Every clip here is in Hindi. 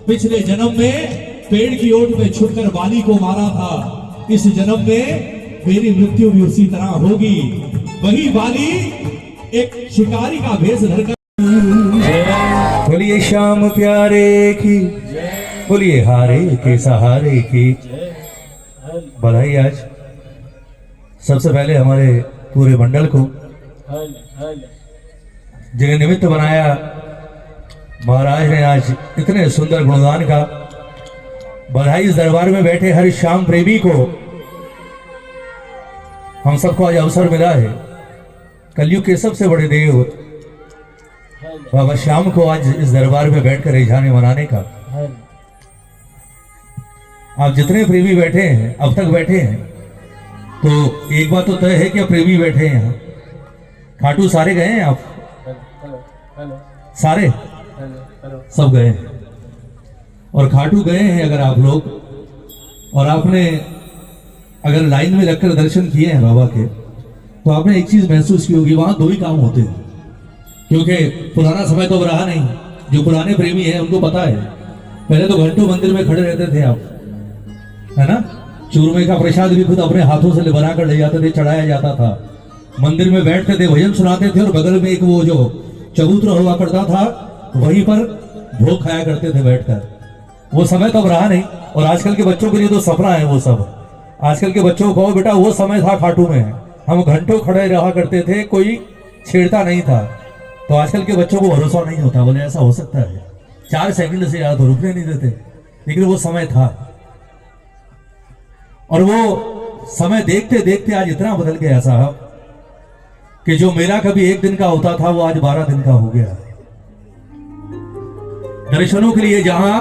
पिछले जन्म में पेड़ की ओट में छुपकर बाली को मारा था, इस जन्म में मेरी मृत्यु भी उसी तरह होगी। वही बाली एक शिकारी का भेष धरकर। बोलिए श्याम प्यारे की, बोलिए हारे के सहारे की बधाई। आज सबसे पहले हमारे पूरे मंडल को जिन्हें निमित्त बनाया महाराज ने आज इतने सुंदर गुणगान का, बधाई। इस दरबार में बैठे हर श्याम प्रेमी को हम सबको आज अवसर मिला है कलयुग के सबसे बड़े देव बाबा श्याम को आज इस दरबार में बैठकर रिझाने मनाने का। आप जितने प्रेमी बैठे हैं अब तक बैठे हैं, तो एक बात तो तय है कि अब प्रेमी बैठे हैं यहाँ। खाटू सारे गए हैं, आप सारे सब गए हैं और खाटू गए हैं। अगर आप लोग और आपने अगर लाइन में लगकर दर्शन किए हैं बाबा के, तो आपने एक चीज महसूस की होगी, वहां दो ही काम होते हैं। क्योंकि पुराना समय तो अब रहा नहीं। जो पुराने प्रेमी हैं उनको पता है, पहले तो घंटों मंदिर में खड़े रहते थे आप, है ना। चूरमे का प्रसाद भी खुद अपने हाथों से बनाकर ले जाते थे, चढ़ाया जाता था। मंदिर में बैठते थे, भजन सुनाते थे और बगल में एक वो जो चबूतरा हुआ करता था, वहीं पर भोग खाया करते थे बैठकर। वो समय तो अब रहा नहीं। और आजकल के बच्चों के लिए तो सपना है वो सब। आजकल के बच्चों को बेटा वो समय था खाटू में, हम घंटों खड़े रहा करते थे, कोई छेड़ता नहीं था। तो आजकल के बच्चों को भरोसा नहीं होता, बोले ऐसा हो सकता है 4 सेकंड से यार तो रुकने नहीं देते। लेकिन वो समय था और वो समय देखते देखते आज इतना बदल गया साहब कि जो मेला कभी 1 दिन का होता था वो आज 12 दिन का हो गया। दर्शनों के लिए जहां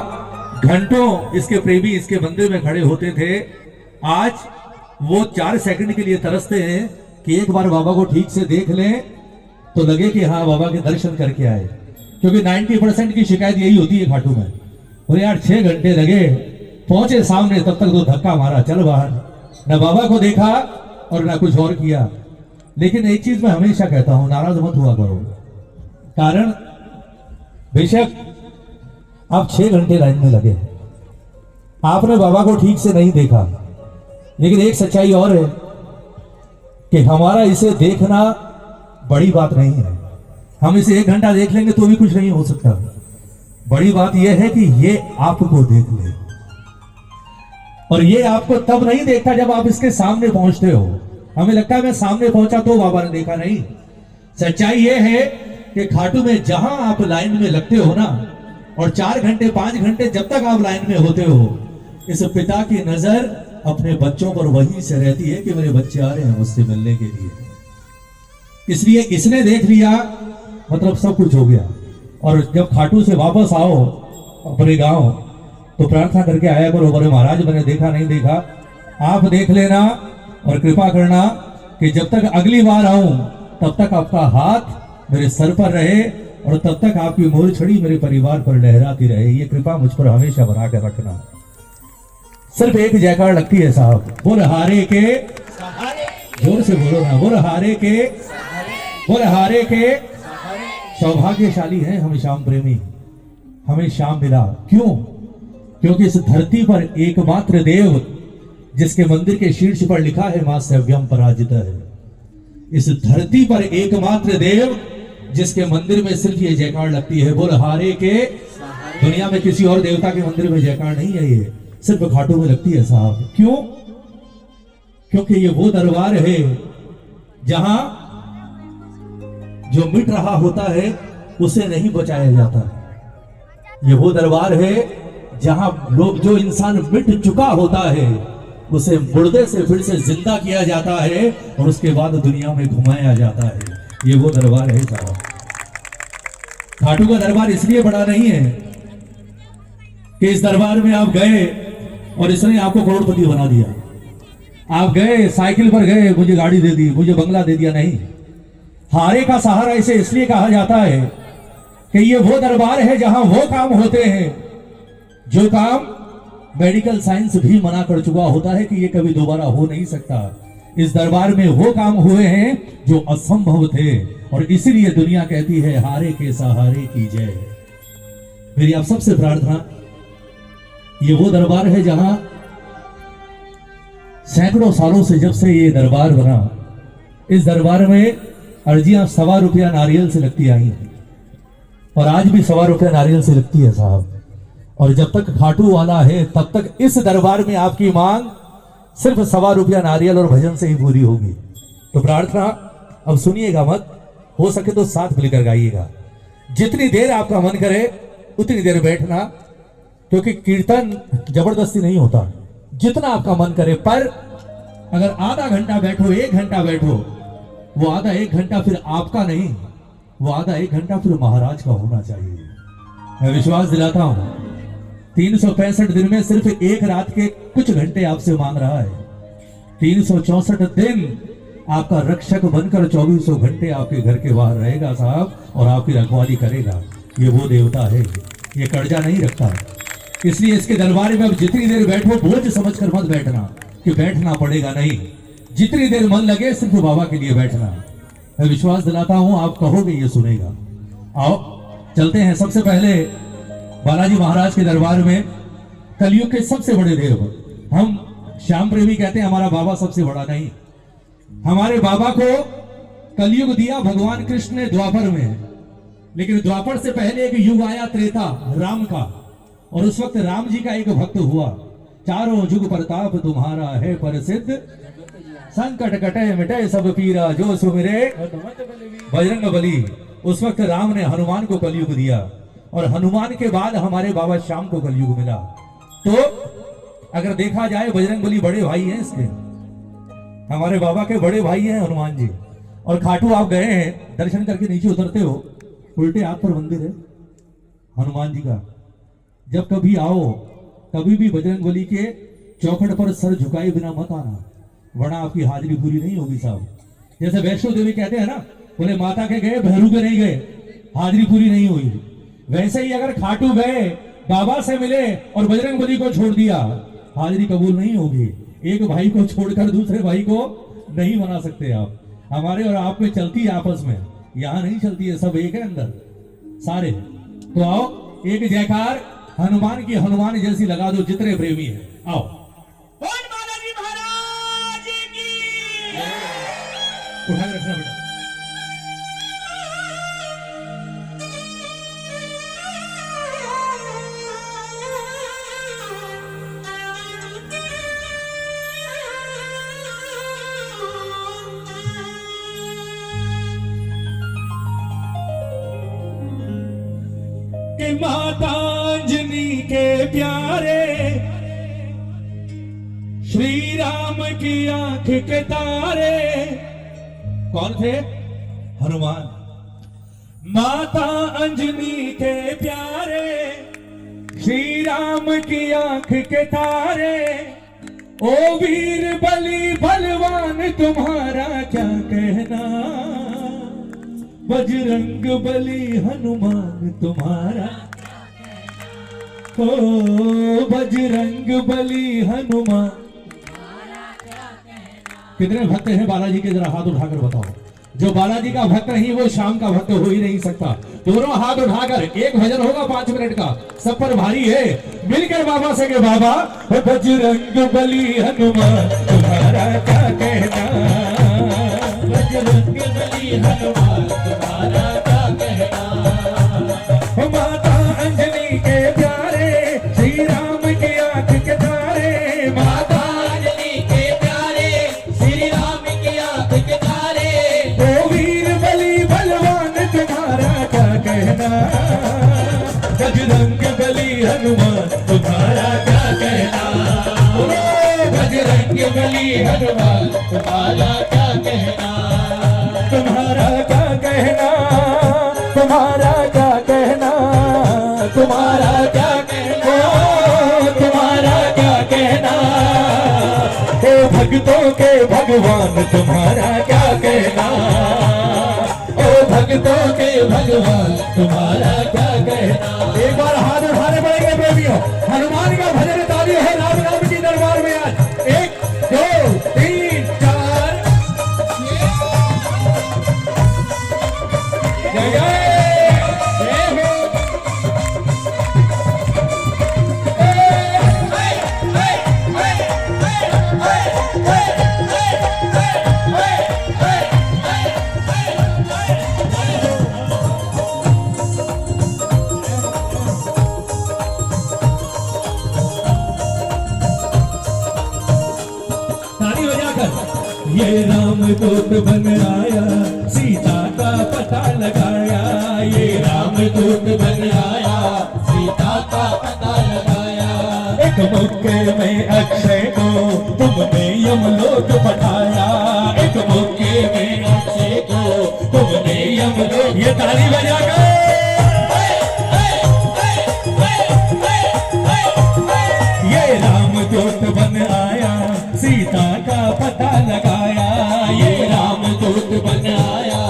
घंटों इसके प्रेमी इसके मंदिर में खड़े होते थे, आज वो 4 सेकंड के लिए तरसते हैं कि एक बार बाबा को ठीक से देख लें तो लगे कि हाँ बाबा के दर्शन करके आए। क्योंकि 90% की शिकायत यही होती है खाटू में, बोले यार 6 घंटे लगे, पहुंचे सामने तब तक तो धक्का मारा, चल बाहर। न बाबा को देखा और न कुछ और किया। लेकिन एक चीज मैं हमेशा कहता हूं, नाराज मत हुआ करो। कारण बेशक आप 6 घंटे लाइन में लगे, आपने बाबा को ठीक से नहीं देखा, लेकिन एक सच्चाई और है कि हमारा इसे देखना बड़ी बात नहीं है। हम इसे 1 घंटा देख लेंगे तो भी कुछ नहीं हो सकता। बड़ी बात यह है कि ये आपको देख ले, और ये आपको तब नहीं देखता जब आप इसके सामने पहुंचते हो। हमें लगता है मैं सामने पहुंचा तो बाबा ने देखा, नहीं। सच्चाई यह है कि खाटू में जहां आप लाइन में लगते हो ना, और 4 घंटे 5 घंटे जब तक आप लाइन में होते हो, इस पिता की नजर अपने बच्चों पर वहीं से रहती है कि मेरे बच्चे आ रहे हैं मुझसे मिलने के लिए। इसलिए इसने देख लिया मतलब सब कुछ हो गया। और जब खाटू से वापस आओ अपने गांव तो प्रार्थना करके आया करो, बोले महाराज मैंने देखा नहीं देखा, आप देख लेना और कृपा करना कि जब तक अगली बार आऊं तब तक आपका हाथ मेरे सर पर रहे और तब तक आपकी मोर छड़ी मेरे परिवार पर लहराती रहे। ये कृपा मुझ पर हमेशा बना कर रखना। सिर्फ एक जयकार लगती है साहब, बोल हारे के, जोर से बोलो ना, बोल हारे के, बोल हारे के। सौभाग्यशाली हैं हम श्याम प्रेमी, हमें श्याम मिला। क्यों? क्योंकि इस धरती पर एकमात्र देव जिसके मंदिर के शीर्ष पर लिखा है मां सव्यम पराजित है। इस धरती पर एकमात्र देव जिसके मंदिर में सिर्फ ये जयकार लगती है, बोल हारे के। दुनिया में किसी और देवता के मंदिर में जयकार नहीं है, ये सिर्फ घाटों में लगती है साहब। क्यों? क्योंकि ये वो दरबार है जहां जो मिट रहा होता है उसे नहीं बचाया जाता। ये वो दरबार है जहां लोग, जो इंसान मिट चुका होता है उसे मुर्दे से फिर से जिंदा किया जाता है और उसके बाद दुनिया में घुमाया जाता है। ये वो दरबार है साहब। खाटू का दरबार इसलिए बड़ा नहीं है कि इस दरबार में आप गए और इसने आपको करोड़पति बना दिया। आप गए साइकिल पर गए, मुझे गाड़ी दे दी, मुझे बंगला दे दिया, नहीं। हारे का सहारा इसे इसलिए कहा जाता है कि ये वो दरबार है जहां वो काम होते हैं जो काम मेडिकल साइंस भी मना कर चुका होता है कि ये कभी दोबारा हो नहीं सकता। इस दरबार में वो काम हुए हैं जो असंभव थे और इसीलिए दुनिया कहती है हारे के सहारे की जय। मेरी आप सबसे प्रार्थना ये वो दरबार है जहां सैकड़ों सालों से जब से ये दरबार बना, इस दरबार में अर्जियां ₹1.25 नारियल से लगती आई हैं और आज भी ₹1.25 नारियल से लगती है साहब। और जब तक खाटू वाला है तब तक इस दरबार में आपकी मांग सिर्फ ₹1.25 नारियल और भजन से ही पूरी होगी। तो प्रार्थना अब सुनिएगा मत, हो सके तो साथ मिलकर गाइएगा। जितनी देर आपका मन करे उतनी देर बैठना, क्योंकि कीर्तन जबरदस्ती नहीं होता, जितना आपका मन करे। पर अगर आधा घंटा बैठो, 1 घंटा बैठो, वो आधा 1 घंटा फिर आपका नहीं, वो आधा 1 घंटा फिर महाराज का होना चाहिए। मैं विश्वास दिलाता हूं 365 दिन में सिर्फ एक रात के कुछ घंटे आपसे मांग रहा है। 364 दिन आपका रक्षक बनकर 2400 घंटे आपके घर के बाहर रहेगा साहब, और आपकी रखवाली करेगा। ये वो देवता है, ये कर्जा नहीं रखता। इसलिए इसके दरबार में अब जितनी देर बैठो बोझ समझकर मत बैठना कि बैठना पड़ेगा, नहीं। जितनी देर मन लगे सिर्फ बाबा के लिए बैठना। मैं विश्वास दिलाता हूं आप कहोगे ये सुनेगा। आओ चलते हैं। सबसे पहले बालाजी महाराज के दरबार में कलयुग के सबसे बड़े देव, हम श्याम प्रेमी कहते हैं हमारा बाबा सबसे बड़ा नहीं। हमारे बाबा को कलयुग दिया भगवान कृष्ण ने द्वापर में, लेकिन द्वापर से पहले एक युग आया त्रेता राम का, और उस वक्त राम जी का एक भक्त हुआ। चारों जुग प्रताप तुम्हारा है प्रसिद्ध, संकट कटे मिटे सब पीरा जो सुमिरे बजरंग बली। उस वक्त राम ने हनुमान को कलयुग दिया, और हनुमान के बाद हमारे बाबा श्याम को कलयुग मिला। तो अगर देखा जाए बजरंग बली बड़े भाई हैं इसके, हमारे बाबा के बड़े भाई हैं हनुमान जी। और खाटू आप गए हैं, दर्शन करके नीचे उतरते हो, उल्टे हाथ पर मंदिर है हनुमान जी का। जब कभी आओ, कभी भी बजरंग बली के चौखट पर सर झुकाए बिना मत आना, वरना आपकी हाजिरी पूरी नहीं होगी साहब। जैसे वैष्णो देवी कहते हैं ना, बोले माता के गए भैरू के नहीं गए, हाजिरी पूरी नहीं हुई। वैसे ही अगर खाटू गए, बाबा से मिले और बजरंग बली को छोड़ दिया, हाजिरी कबूल नहीं होगी। एक भाई को छोड़कर दूसरे भाई को नहीं मना सकते आप। हमारे और आप में चलती है आपस में, यहां नहीं चलती है, सब एक है अंदर सारे। तो आओ एक जयकार हनुमान की हनुमान जैसी लगा दो जितने प्रेमी है। आओ बालाजी महाराज की उठा के रखना बेटा। कि माता अंजनी के प्यारे श्री राम की आंख के तारे, कौन थे? हनुमान। माता अंजनी के प्यारे श्री राम की आंख के तारे, ओ वीर बली बलवान तुम्हारा क्या कहना, बजरंग बली हनुमान तुम्हारा, ओ बजरंग बली हनुमान। कितने भक्त हैं बालाजी के, जरा हाथ उठाकर बताओ। जो बालाजी का भक्त नहीं वो श्याम का भक्त हो ही नहीं सकता। दोनों हाथ उठाकर एक भजन होगा 5 मिनट का, सब पर भारी है। मिलकर बाबा से के बाबा, बजरंग बली हनुमान तुम्हारा क्या कहना, बजरंग बली हनुमान तुम्हारा क्या कहना। माता अंजनी के प्यारे श्री राम की आंख के तारे, माता अंजनी के प्यारे श्री राम की आंख के तारे, ओ वीर बली बलवान तुम्हारा क्या कहना, बजरंग बली हनुमान तुम्हारा क्या कहना, ओ बजरंग बली हनुमान तुम्हारा क्या कहना, तुम्हारा क्या कहना, तुम्हारा क्या कहना, तुम्हारा क्या कहना, तुम्हारा क्या कहना, हे भक्तों के भगवान तुम्हारा क्या कहना, ओ भक्तों के भगवान तुम्हारा क्या कहना। एक बार हाथ उठाने पड़ेंगे प्रेमियों, हनुमान का भजन ताली है राम राम की दरबार में आज। 1 2 3 4 जय जय जय हो। ये राम दूत बन आया, सीता का पता लगाया। ये राम दूत बन आया, सीता का पता लगाया। एक मौके में अक्षय को तुमने यमलोक पठाया। एक मौके में अक्षय को तुमने यमलोक, ये ताली बजा कर ये राम दूत बन आया, सीता का पता लगाया। ये राम दूत बन आया,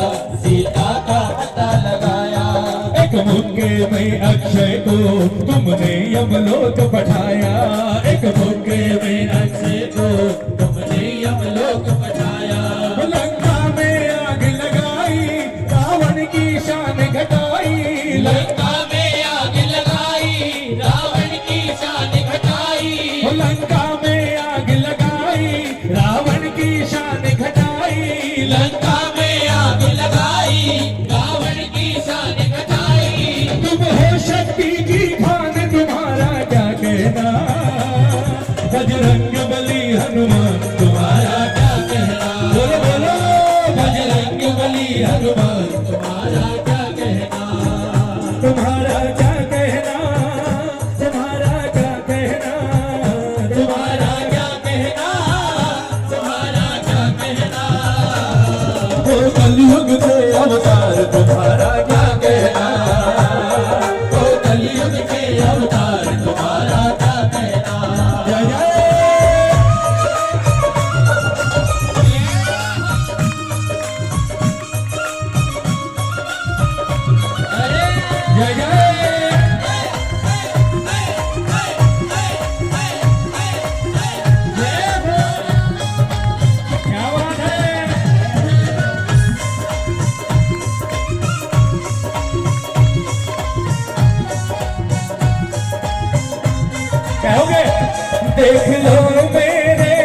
सीता का पता लगाया। एक मौके में अक्षय को तुमने यमलोक पठाया। एक मौके में अक्षय को तुमने यमलोक पठाया। लंका में आग लगाई, रावण की शान घटाई। लंका में आग लगाई, रावण की शान घटाई। लंका में आग लगाई, रावण की शान घटाई। लंका में आग लगाई, रावण की शान घटाई। तुम हो शक्ति की खान, तुम्हारा क्या कहना। बजरंग बली हनुमान तुम्हारा क्या कहना। बोलो बोलो, बजरंग बली हनुमान तुम्हारा क्या कहना। तुम्हारा क्या कहना, तुम्हारा क्या कहना। तुम्हारा क्या कहना, तुम्हारा क्या कहना। ओ कलयुग के अवतार तुम्हारा क्या कहना। ओ कलयुग के अवतार तुम्हारा क्या कहना। जय जय अरे जय जय। क्या बात है। कहोगे देख लो मेरे,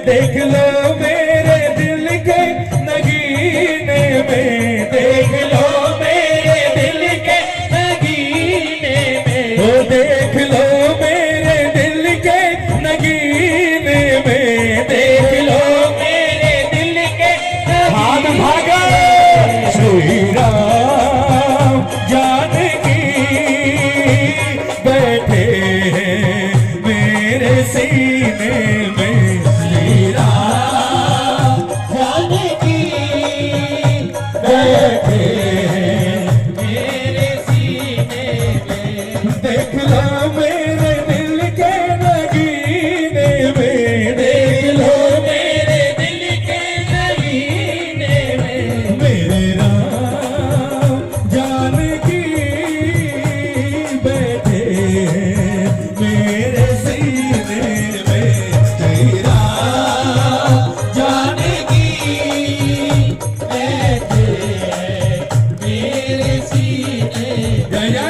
देख लो मेरे दिल के नगीने में। देख लो मेरे दिल के नगीने में। ओ देख लो मेरे दिल के नगीने में। देख लो मेरे दिल के हाथ भागा श्री राम जानकी बैठे हैं मेरे सीने में। श्री राम जानकी बैठे हैं मेरे सीने में। देख लो मेरे दिल के नगीने में। देख लो मेरे दिल के नगीने में। मेरे राम जानकी बैठे हैं मेरे सीने में। श्री राम जानकी बैठे हैं मेरे सीने में। जय जय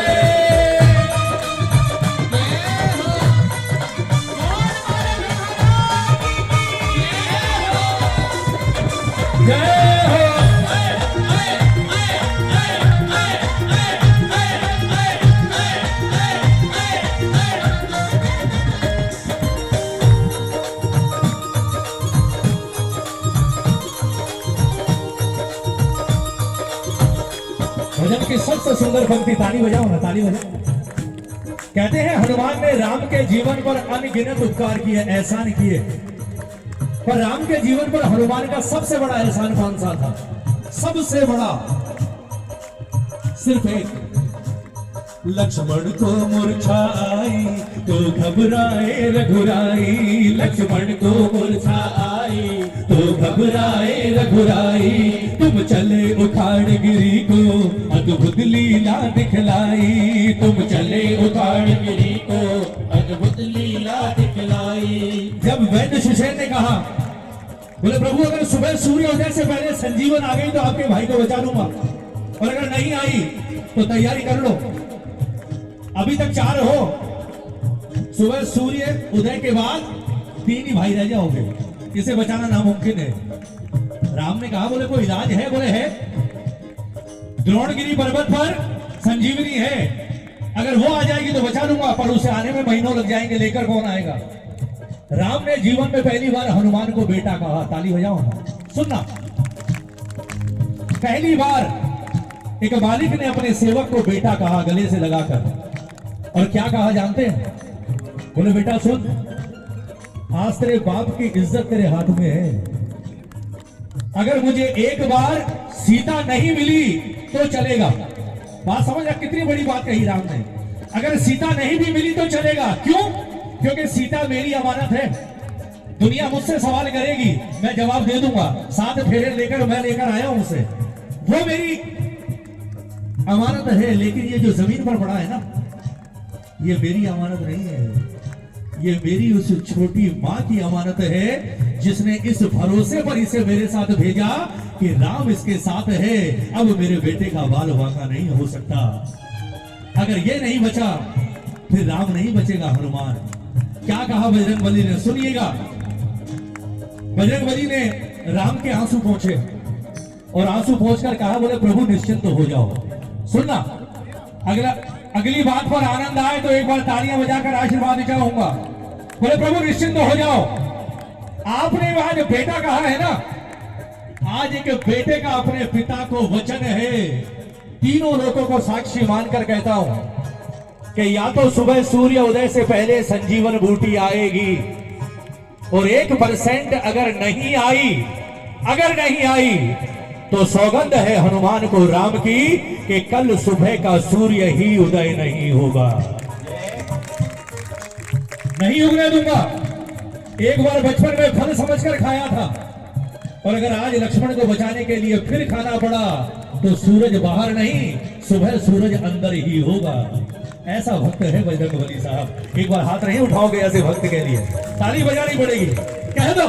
जय हो। भजन की सबसे सुंदर पंक्ति, ताली बजाओ ना, ताली बजाओ। कहते हैं हनुमान ने राम के जीवन पर अनगिनत उपकार किए, एहसान किए, पर राम के जीवन पर हनुमान का सबसे बड़ा एहसान कौन सा था। सबसे बड़ा सिर्फ एक, लक्ष्मण को मूर्छा आई तो घबराए रघुराई। लक्ष्मण को मूर्छा आई तो घबराए रघुराई। तुम चले उखाड़ गिरी को अद्भुत लीला दिखलाई। तुम चले उखाड़ गिरी को अद्भुत लीला दिखलाई। जब वैद्य सुषेण ने कहा, बोले प्रभु अगर सुबह सूर्योदय से पहले संजीवन आ गई तो आपके भाई को बचा लूंगा, और अगर नहीं आई तो तैयारी कर लो, अभी तक 4 हो, सुबह सूर्य उदय के बाद 3 ही भाई रह जाओगे, इसे बचाना नामुमकिन है। राम ने कहा, बोले कोई इलाज है? बोले है, द्रोणगिरी पर्वत पर संजीवनी है, अगर वो आ जाएगी तो बचा लूंगा, पर उसे आने में महीनों लग जाएंगे, लेकर कौन आएगा? राम ने जीवन में पहली बार हनुमान को बेटा कहा। ताली बजाओ ना, सुनना। पहली बार एक मालिक ने अपने सेवक को बेटा कहा, गले से लगाकर। और क्या कहा जानते हैं? बोले बेटा सुन, आज तेरे बाप की इज्जत तेरे हाथ में है। अगर मुझे एक बार सीता नहीं मिली तो चलेगा। बात समझ रहा, कितनी बड़ी बात कही राम ने। अगर सीता नहीं भी मिली तो चलेगा। क्यों? क्योंकि सीता मेरी अमानत है। दुनिया मुझसे सवाल करेगी, मैं जवाब दे दूंगा। 7 फेरे लेकर मैं लेकर आया हूं उसे, वो मेरी अमानत है। लेकिन ये जो जमीन पर पड़ा है ना, ये मेरी अमानत नहीं है। ये मेरी उस छोटी मां की अमानत है, जिसने इस भरोसे पर इसे मेरे साथ भेजा कि राम इसके साथ है। अब मेरे बेटे का बाल वाका नहीं हो सकता। अगर ये नहीं बचा, फिर राम नहीं बचेगा। हनुमान क्या कहा बजरंगबली ने, सुनिएगा। बजरंगबली ने राम के आंसू पोंछे और आंसू पोंछकर कहा, बोले प्रभु निश्चिंत हो जाओ। सुनना, अगली बात पर आनंद आए तो एक बार तालियां बजाकर आशीर्वाद चाहूंगा। बोले प्रभु निश्चिंत हो जाओ। आपने वहां जो बेटा कहा है ना, आज एक बेटे का अपने पिता को वचन है। तीनों लोगों को साक्षी मानकर कहता हूं कि या तो सुबह सूर्य उदय से पहले संजीवन बूटी आएगी, और 1% अगर नहीं आई तो सौगंध है हनुमान को राम की कि कल सुबह का सूर्य ही उदय नहीं होगा। नहीं उगने दूंगा। एक बार बचपन में फल समझकर खाया था, और अगर आज लक्ष्मण को बचाने के लिए फिर खाना पड़ा तो सूरज बाहर नहीं, सुबह सूरज अंदर ही होगा। ऐसा भक्त है बजरंगबली साहब। एक बार हाथ नहीं उठाओगे ऐसे भक्त के लिए, ताली बजानी पड़ेगी। कह दो,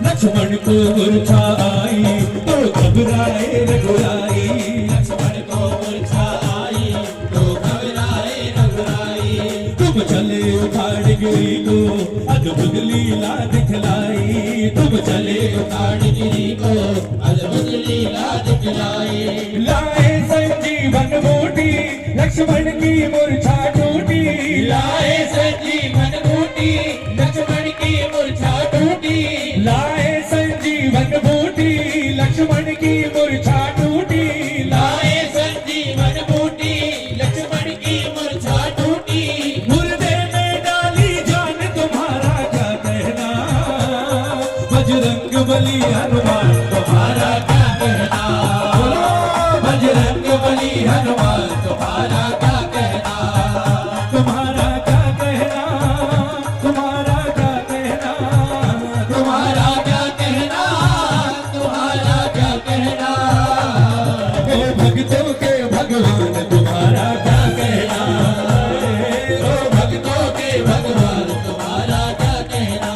लक्ष्मण को मूर्छा आई तो घबराए रघुराई। लक्ष्मण को मूर्छा आई तो घबराए रघुराई। तुम चले उखाड़ गिरी को अद्भुत लीला दिखलाई। तुम चले उखाड़ गिरी को अद्भुत लीला दिखलाई। लाए संजीवन बूटी लक्ष्मण की मूर्छा टूटी। लाए संजीवन बूटी लक्ष्मण की मूर्छा टूटी। लाए संजीवन बूटी लक्ष्मण की मूर्छा टूटी। लाए संजीवन बूटी लक्ष्मण की मूर्छा टूटी। मुर्दे में डाली जान तुम्हारा क्या कहना, बजरंगबली हनुमान तुम्हारा क्या कहना। बजरंगबली हनुमान तुम्हारा क्या कहना। तुम्हारा क्या कहना, तुम्हारा क्या कहना, तुम्हारा क्या कहना। तुम्हारा क्या कहना। ओ भक्तों के भगवान तुम्हारा क्या कहना। ओ भक्तों के भगवान तुम्हारा क्या कहना।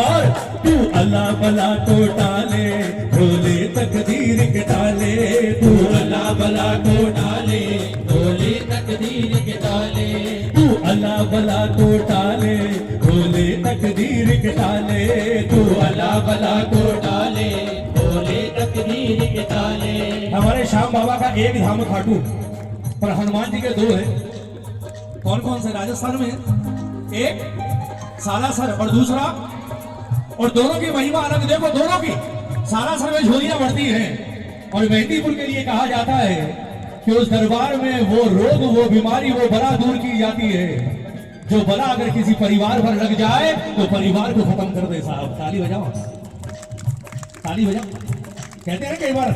और तू अल्लाह भला को टाले, भोले तकदीर के टाले। तू अल्लाह भला को डाले भोले तकदीर के डाले। तू अल्लाह भला को टाले, भोले तकदीर के टाले। तू अल्लाह भला को डाले भोले तकदीर के डाले। हमारे श्याम बाबा का एक धाम खाटू, पर हनुमान जी के 2 है। कौन कौन से? राजस्थान में एक सालासर और दूसरा, और दोनों की महिमा अलग। देखो दोनों की, सालासर में झोलियां बढ़ती हैं, और मेहंदीपुर के लिए कहा जाता है कि उस दरबार में वो रोग, वो बीमारी, वो बला दूर की जाती है। जो बला अगर किसी परिवार पर लग जाए तो परिवार को खत्म कर दे। साहब ताली बजाओ, ताली बजाओ। कहते हैं कई बार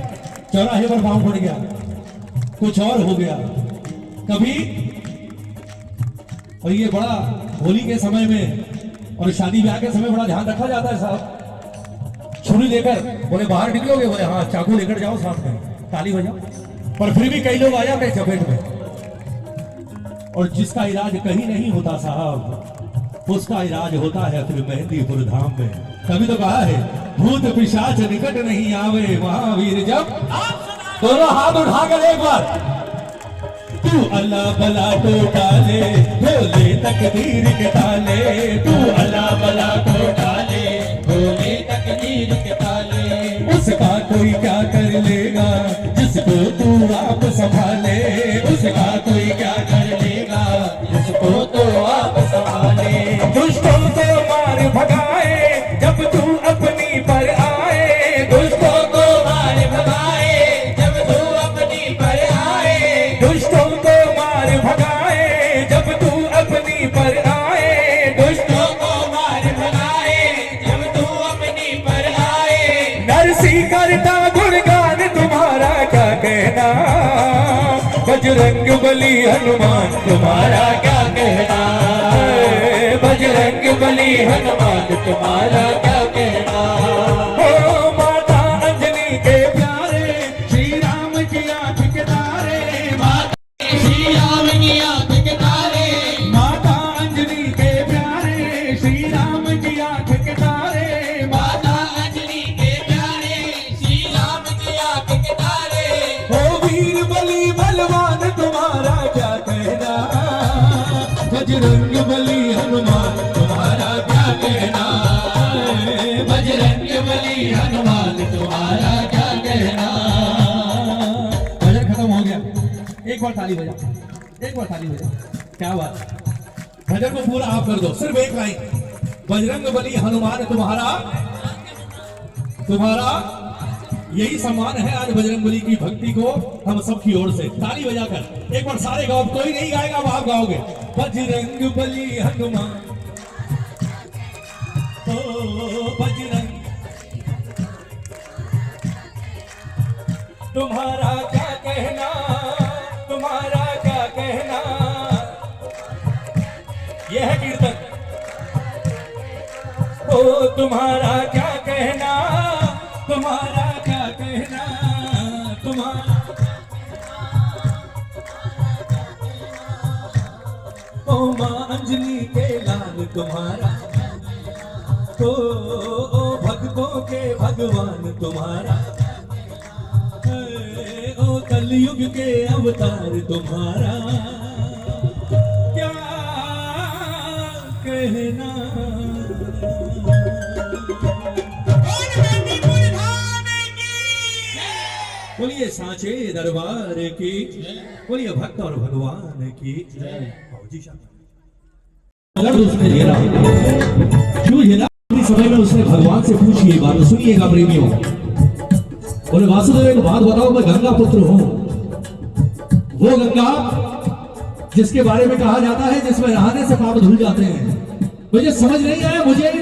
चौराहे पर पांव फट गया, कुछ और हो गया कभी। और ये बड़ा होली के समय में और शादी ब्याह के समय बड़ा ध्यान रखा जाता है साहब। छुरी लेकर बोले बाहर निकलोगे, बोले हाँ चाकू लेकर जाओ साथ में, ताली बजाओ। पर फिर भी कई लोग आ जाते हैं चपेट में। और जिसका इलाज कहीं नहीं होता साहब, उसका इलाज होता है फिर मेहंदीपुर धाम में। कभी तो कहा है, भूत पिशाच निकट नहीं आवे महावीर जब। दोनों हाथ उठाकर एक बार, तू अल्लाह भला को डाले, भोले तकदीर के डाले। तू अल्लाह भला को डाले, भोले तकदीर के डाले। उसका कोई क्या कर लेगा जिसको तू आप संभाले। उसका कोई क्या कर लेगा जिसको तो आप संभाले। दुष्टों को मार बजरंग बली हनुमान तुम्हारा क्या कहना, बजरंग बली हनुमान तुम्हारा क्या कहना। ओ माता अंजनी के प्यारे श्री राम की आंख के तारे, श्री राम की आंख के तारे, माता अंजनी के प्यारे श्री राम की आंख के तारे, माता अंजनी के प्यारे श्री राम की आंख के तारे। ओ वीर बली बलवान तुम्हारा क्या कहना, बजरंग बली हनुमान तुम्हारा क्या कहना, बजरंग बली हनुमान तुम्हारा क्या कहना। भजन खत्म हो गया, एक बार ताली बजा, एक बार ताली बजा, क्या बात है। भजन को पूरा आप कर दो, सिर्फ एक लाइन, बजरंग बली हनुमान तुम्हारा, तुम्हारा यही सम्मान है आज बजरंग बली की भक्ति को हम सबकी ओर से ताली बजाकर एक बार सारे गाओ, कोई नहीं गाएगा अब आप गाओगे। बजरंग बली हनुमान, ओ बजरंग तुम्हारा क्या कहना, तुम्हारा क्या कहना, यह है कीर्तन। ओ तुम्हारा क्या कहना, तुम्हारा क्या कहना, तुम्हारा, ओ मां अंजलि के लाल तुम्हारा, ओ भक्तों के भगवान तुम्हारा, ओ कलयुग के अवतार तुम्हारा क्या कहना। बोलिए सांचे दरबार की, बोलिए भक्त और भगवान की अगर उसने घेरा क्यों घेरा, अपनी समय में उसने भगवान से पूछी ये बात, सुनिएगा प्रेमियों। बोले वासुदेव एक बात बताओ, मैं गंगा पुत्र हूं, वो गंगा जिसके बारे में कहा जाता है जिसमें नहाने से पाप धुल जाते हैं, मुझे समझ नहीं आया मुझे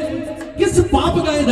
किस पाप का ये